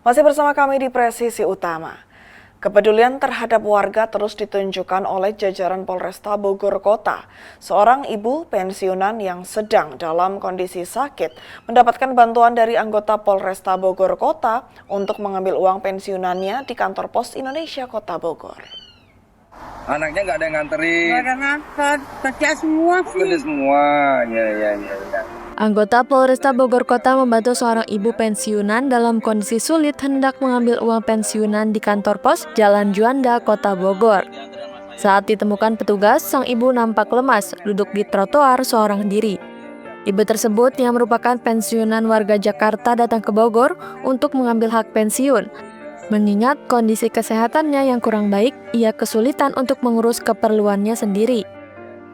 Masih bersama kami di Presisi Utama. Kepedulian terhadap warga terus ditunjukkan oleh jajaran Polresta Bogor Kota. Seorang ibu pensiunan yang sedang dalam kondisi sakit mendapatkan bantuan dari anggota Polresta Bogor Kota untuk mengambil uang pensiunannya di kantor Pos Indonesia Kota Bogor. Anaknya nggak ada yang nganterin? Nggak ada nganter, kerja semua sih. Kerja semua, ya. Anggota Polresta Bogor Kota membantu seorang ibu pensiunan dalam kondisi sulit hendak mengambil uang pensiunan di kantor pos Jalan Juanda, Kota Bogor. Saat ditemukan petugas, sang ibu nampak lemas, duduk di trotoar seorang diri. Ibu tersebut yang merupakan pensiunan warga Jakarta datang ke Bogor untuk mengambil hak pensiun. Mengingat kondisi kesehatannya yang kurang baik, ia kesulitan untuk mengurus keperluannya sendiri.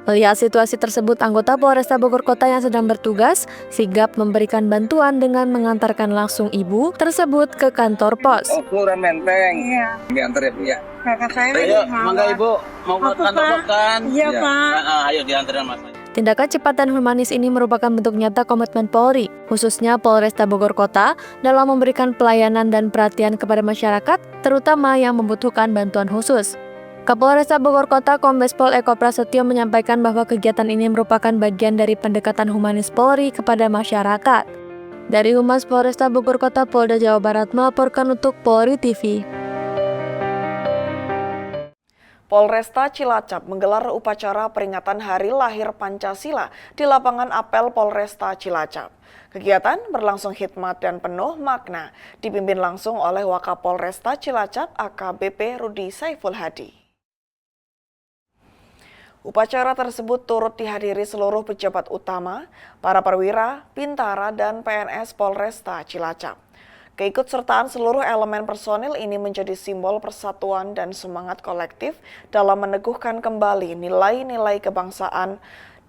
Melihat situasi tersebut, anggota Polresta Bogor Kota yang sedang bertugas sigap memberikan bantuan dengan mengantarkan langsung ibu tersebut ke kantor pos. Oh, Kelurahan Menteng. Iya. Diantar ya, Bu ya. Kakak saya Ayo, mangga Ibu, mau ke kantor pos kan? Iya, Pak. Ayo diantarin Mas. Tindakan cepat dan humanis ini merupakan bentuk nyata komitmen Polri, khususnya Polresta Bogor Kota, dalam memberikan pelayanan dan perhatian kepada masyarakat, terutama yang membutuhkan bantuan khusus. Kapolresta Bogor Kota Kombes Pol Eko Prasetyo menyampaikan bahwa kegiatan ini merupakan bagian dari pendekatan humanis Polri kepada masyarakat. Dari Humas Polresta Bogor Kota, Polda Jawa Barat melaporkan untuk Polri TV. Polresta Cilacap menggelar upacara peringatan Hari Lahir Pancasila di lapangan apel Polresta Cilacap. Kegiatan berlangsung hikmat dan penuh makna, dipimpin langsung oleh Wakapolresta Cilacap AKBP Rudi Saiful Hadi. Upacara tersebut turut dihadiri seluruh pejabat utama, para perwira, bintara, dan PNS Polresta Cilacap. Keikutsertaan seluruh elemen personil ini menjadi simbol persatuan dan semangat kolektif dalam meneguhkan kembali nilai-nilai kebangsaan.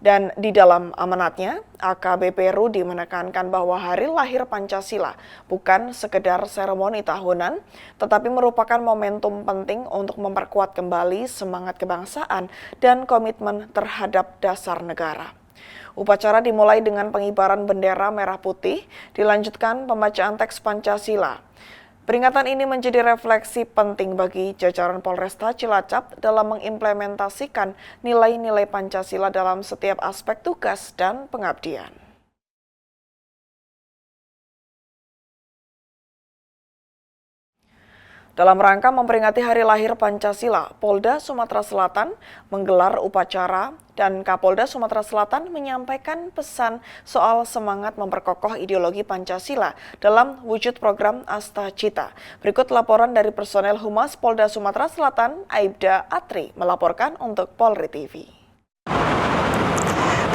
Dan di dalam amanatnya, AKBP Rudi menekankan bahwa Hari Lahir Pancasila bukan sekedar seremoni tahunan, tetapi merupakan momentum penting untuk memperkuat kembali semangat kebangsaan dan komitmen terhadap dasar negara. Upacara dimulai dengan pengibaran bendera merah putih, dilanjutkan pembacaan teks Pancasila. Peringatan ini menjadi refleksi penting bagi jajaran Polresta Cilacap dalam mengimplementasikan nilai-nilai Pancasila dalam setiap aspek tugas dan pengabdian. Dalam rangka memperingati Hari Lahir Pancasila, Polda Sumatera Selatan menggelar upacara dan Kapolda Sumatera Selatan menyampaikan pesan soal semangat memperkokoh ideologi Pancasila dalam wujud program Asta Cita. Berikut laporan dari personel Humas Polda Sumatera Selatan, Aibda Atri, melaporkan untuk Polri TV.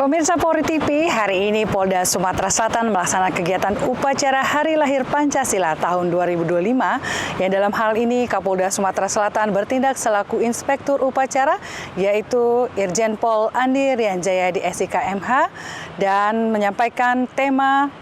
Pemirsa Polri TV, hari ini Polda Sumatera Selatan melaksanakan kegiatan upacara Hari Lahir Pancasila tahun 2025 yang dalam hal ini Kapolda Sumatera Selatan bertindak selaku inspektur upacara yaitu Irjen Pol Andi Rianjaya di SIKMH dan menyampaikan tema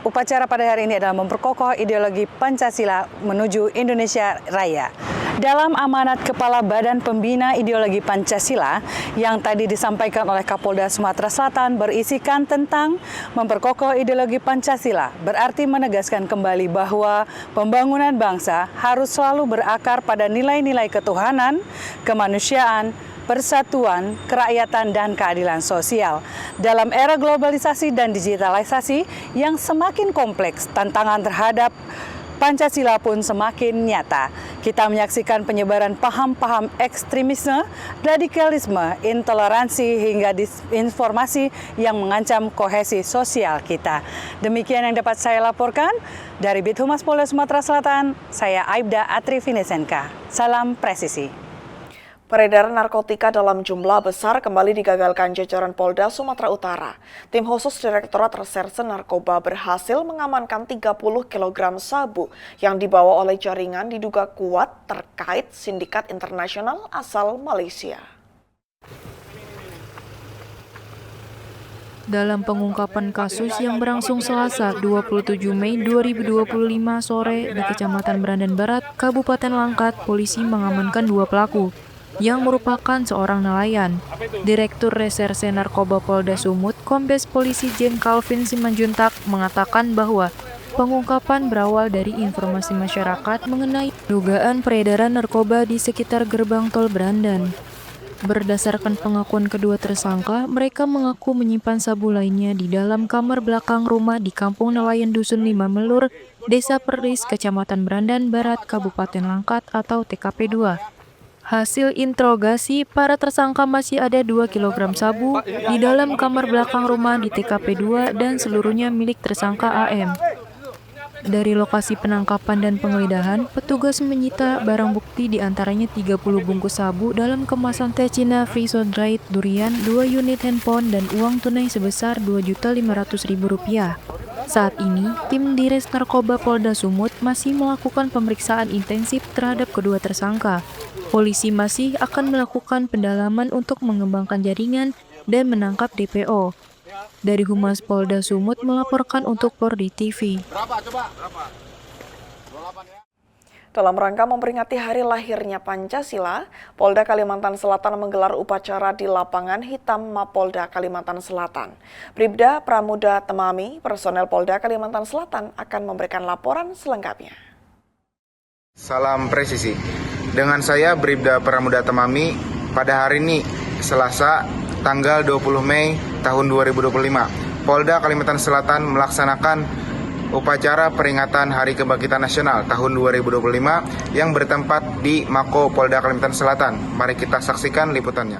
upacara pada hari ini adalah memperkokoh ideologi Pancasila menuju Indonesia Raya. Dalam amanat Kepala Badan Pembina Ideologi Pancasila yang tadi disampaikan oleh Kapolda Sumatera Selatan berisikan tentang memperkokoh ideologi Pancasila, berarti menegaskan kembali bahwa pembangunan bangsa harus selalu berakar pada nilai-nilai ketuhanan, kemanusiaan, persatuan, kerakyatan, dan keadilan sosial. Dalam era globalisasi dan digitalisasi yang semakin kompleks, tantangan terhadap Pancasila pun semakin nyata. Kita menyaksikan penyebaran paham-paham ekstremisme, radikalisme, intoleransi, hingga disinformasi yang mengancam kohesi sosial kita. Demikian yang dapat saya laporkan dari Bithumas Polda Sumatera Selatan, saya Aibda Atri Vinesenka. Salam presisi. Peredaran narkotika dalam jumlah besar kembali digagalkan jajaran Polda Sumatera Utara. Tim khusus Direktorat Reserse Narkoba berhasil mengamankan 30 kg sabu yang dibawa oleh jaringan diduga kuat terkait sindikat internasional asal Malaysia. Dalam pengungkapan kasus yang berlangsung Selasa 27 Mei 2025 sore di Kecamatan Berandan Barat, Kabupaten Langkat, polisi mengamankan 2 pelaku yang merupakan seorang nelayan. Direktur Reserse Narkoba Polda Sumut, Kombes Polisi Jen Calvin Simanjuntak, mengatakan bahwa Pengungkapan berawal dari informasi masyarakat mengenai dugaan peredaran narkoba di sekitar gerbang tol Brandan. Berdasarkan pengakuan kedua tersangka, mereka mengaku menyimpan sabu lainnya di dalam kamar belakang rumah di Kampung Nelayan Dusun 5 Melur, Desa Perlis, Kecamatan Brandan Barat, Kabupaten Langkat atau TKP 2. Hasil interogasi, para tersangka masih ada 2 kg sabu di dalam kamar belakang rumah di TKP 2 dan seluruhnya milik tersangka AM. Dari lokasi penangkapan dan penggeledahan, petugas menyita barang bukti diantaranya 30 bungkus sabu dalam kemasan teh Cina Friso Dried durian, 2 unit handphone, dan uang tunai sebesar Rp2.500.000. Saat ini, tim Dires Narkoba Polda Sumut masih melakukan pemeriksaan intensif terhadap kedua tersangka. Polisi masih akan melakukan pendalaman untuk mengembangkan jaringan dan menangkap DPO. Dari Humas Polda Sumut melaporkan untuk Polri TV. Dalam rangka memperingati hari lahirnya Pancasila, Polda Kalimantan Selatan menggelar upacara di lapangan hitam Mapolda Kalimantan Selatan. Bribda Pramuda Temami, personel Polda Kalimantan Selatan akan memberikan laporan selengkapnya. Salam presisi. Dengan saya Bribda Pramuda Temami, pada hari ini Selasa tanggal 20 Mei tahun 2025, Polda Kalimantan Selatan melaksanakan upacara peringatan Hari Kebangkitan Nasional tahun 2025 yang bertempat di Mako Polda Kalimantan Selatan. Mari kita saksikan liputannya.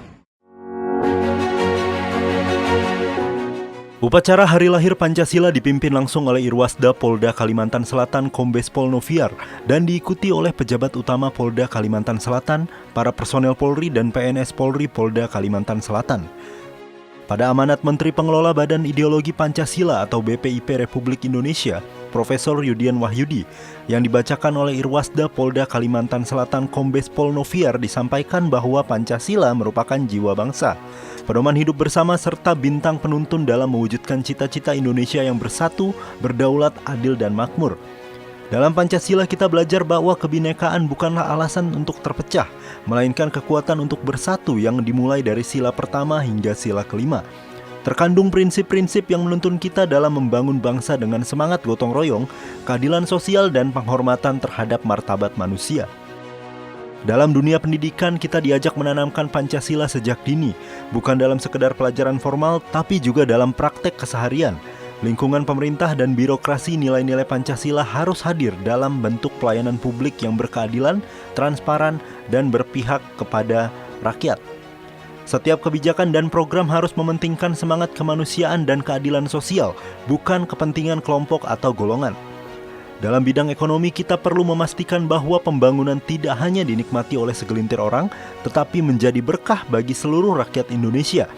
Upacara Hari Lahir Pancasila dipimpin langsung oleh Irwasda Polda Kalimantan Selatan Kombes Pol Noviar dan diikuti oleh pejabat utama Polda Kalimantan Selatan, para personel Polri dan PNS Polri Polda Kalimantan Selatan. Pada amanat Menteri Pengelola Badan Ideologi Pancasila atau BPIP Republik Indonesia, Profesor Yudian Wahyudi, yang dibacakan oleh Irwasda Polda Kalimantan Selatan Kombes Pol Noviar disampaikan bahwa Pancasila merupakan jiwa bangsa, pedoman hidup bersama serta bintang penuntun dalam mewujudkan cita-cita Indonesia yang bersatu, berdaulat, adil, dan makmur. Dalam Pancasila kita belajar bahwa kebinekaan bukanlah alasan untuk terpecah, melainkan kekuatan untuk bersatu yang dimulai dari sila pertama hingga sila kelima. Terkandung prinsip-prinsip yang menuntun kita dalam membangun bangsa dengan semangat gotong royong, keadilan sosial, dan penghormatan terhadap martabat manusia. Dalam dunia pendidikan kita diajak menanamkan Pancasila sejak dini, bukan dalam sekedar pelajaran formal, tapi juga dalam praktek keseharian. Lingkungan pemerintah dan birokrasi nilai-nilai Pancasila harus hadir dalam bentuk pelayanan publik yang berkeadilan, transparan, dan berpihak kepada rakyat. Setiap kebijakan dan program harus mementingkan semangat kemanusiaan dan keadilan sosial, bukan kepentingan kelompok atau golongan. Dalam bidang ekonomi kita perlu memastikan bahwa pembangunan tidak hanya dinikmati oleh segelintir orang, tetapi menjadi berkah bagi seluruh rakyat Indonesia.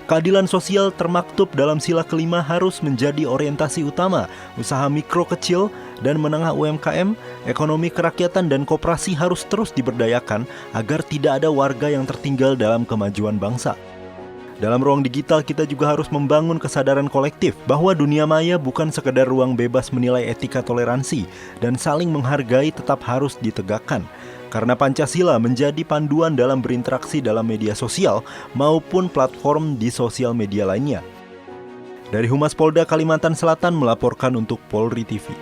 Keadilan sosial termaktub dalam sila kelima harus menjadi orientasi utama. Usaha mikro kecil dan menengah UMKM, ekonomi kerakyatan dan koperasi harus terus diberdayakan agar tidak ada warga yang tertinggal dalam kemajuan bangsa. Dalam ruang digital kita juga harus membangun kesadaran kolektif bahwa dunia maya bukan sekedar ruang bebas menilai etika toleransi dan saling menghargai tetap harus ditegakkan. Karena Pancasila menjadi panduan dalam berinteraksi dalam media sosial maupun platform di sosial media lainnya. Dari Humas Polda Kalimantan Selatan melaporkan untuk Polri TV.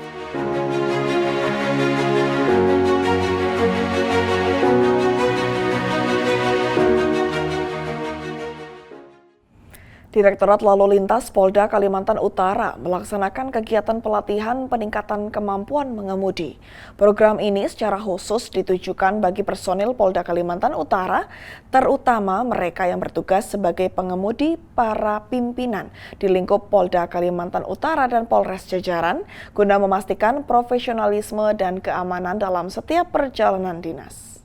Direktorat Lalu Lintas Polda Kalimantan Utara melaksanakan kegiatan pelatihan peningkatan kemampuan mengemudi. Program ini secara khusus ditujukan bagi personil Polda Kalimantan Utara, terutama mereka yang bertugas sebagai pengemudi para pimpinan di lingkup Polda Kalimantan Utara dan Polres jajaran, guna memastikan profesionalisme dan keamanan dalam setiap perjalanan dinas.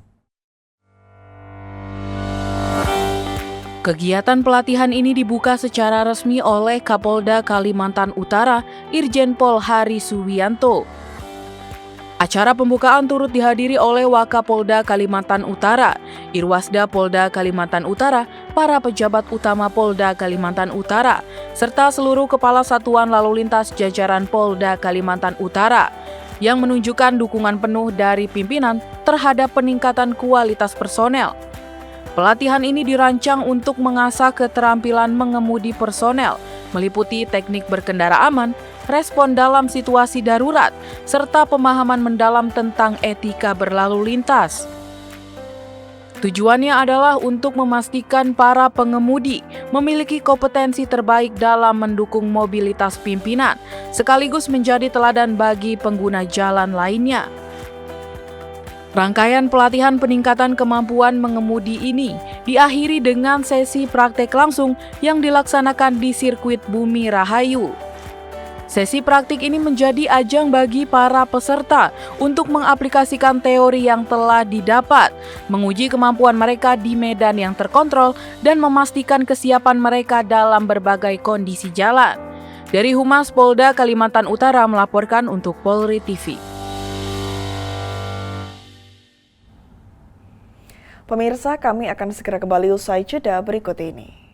Kegiatan pelatihan ini dibuka secara resmi oleh Kapolda Kalimantan Utara, Irjen Pol Hari Suwianto. Acara pembukaan turut dihadiri oleh Wakapolda Kalimantan Utara, Irwasda Polda Kalimantan Utara, para pejabat utama Polda Kalimantan Utara, serta seluruh kepala satuan lalu lintas jajaran Polda Kalimantan Utara, yang menunjukkan dukungan penuh dari pimpinan terhadap peningkatan kualitas personel. Pelatihan ini dirancang untuk mengasah keterampilan mengemudi personel, meliputi teknik berkendara aman, respon dalam situasi darurat, serta pemahaman mendalam tentang etika berlalu lintas. Tujuannya adalah untuk memastikan para pengemudi memiliki kompetensi terbaik dalam mendukung mobilitas pimpinan, sekaligus menjadi teladan bagi pengguna jalan lainnya. Rangkaian pelatihan peningkatan kemampuan mengemudi ini diakhiri dengan sesi praktek langsung yang dilaksanakan di sirkuit Bumi Rahayu. Sesi praktik ini menjadi ajang bagi para peserta untuk mengaplikasikan teori yang telah didapat, menguji kemampuan mereka di medan yang terkontrol, dan memastikan kesiapan mereka dalam berbagai kondisi jalan. Dari Humas Polda Kalimantan Utara melaporkan untuk Polri TV. Pemirsa, kami akan segera kembali usai jeda berikut ini.